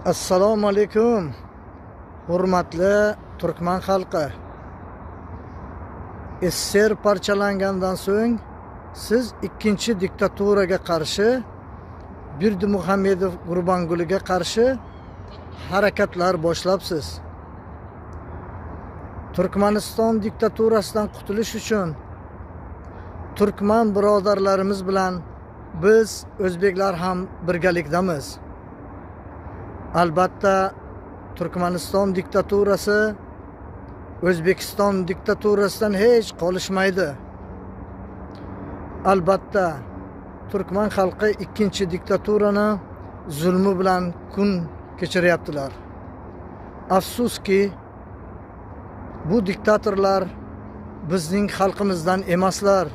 Assalomu alaykum, hurmatli Turkman xalqi. SSR parchalangandan so'ng siz ikkinchi diktaturaga qarshi, Berdimuhamedov Gurbangulga qarshi harakatlar boshlabsiz. Turkmaniston diktaturasidan qutulish uchun turkman birodarlarimiz bilan biz o'zbeklar ham birgalikdamiz. Albatta, Turkmaniston diktaturasi O'zbekiston diktaturasidan hech qolishmaydi. Albatta, turkman xalqi ikkinchi diktaturani zulmi bilan kun kechiryaptilar. Afsuski, bu diktatorlar bizning xalqimizdan emaslar.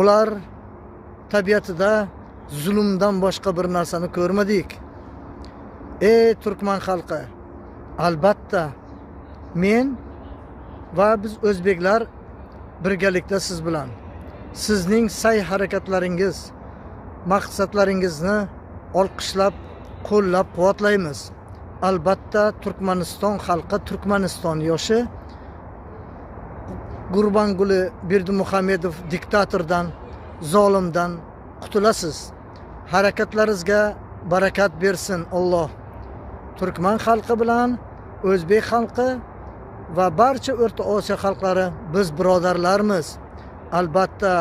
Ular tabiatida zulmdan boshqa bir narsani ko'rmadik. Ey turkman xalqi, albatta men va biz o'zbeklar birgalikda siz bilan sizning sa'y harakatlaringiz, maqsadlaringizni olqishlab, qo'llab-quvvatlaymiz. Albatta Turkmaniston xalqi, Turkmaniston yoshi Gurbanguli Berdimuhamedov diktatordan, zolimdan qutulasiz. Harakatlaringizga barakat bersin Alloh. Turkman xalqi bilan o'zbek xalqi va barcha O'rta Osiyo xalqlari biz birodarlarmiz. Albatta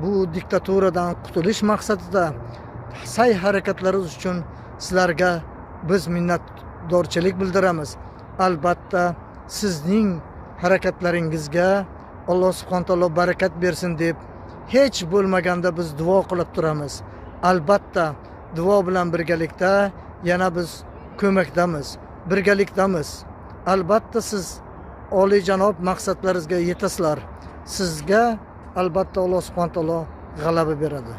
bu diktaturadan qutulish maqsadida sa'y harakatlaringiz uchun sizlarga biz minnatdorchilik bildiramiz. Albatta sizning harakatlaringizga Alloh subhanahu taolo barakat bersin deb hech bo'lmaganda biz duo qilib turamiz. Albatta duo bilan birgalikda yana biz ko'makdamiz, birgalikdamiz. Albatta siz oliyjanob maqsadlaringizga yetasizlar. Sizga albatta Alloh subhanahu taolo g'alaba beradi.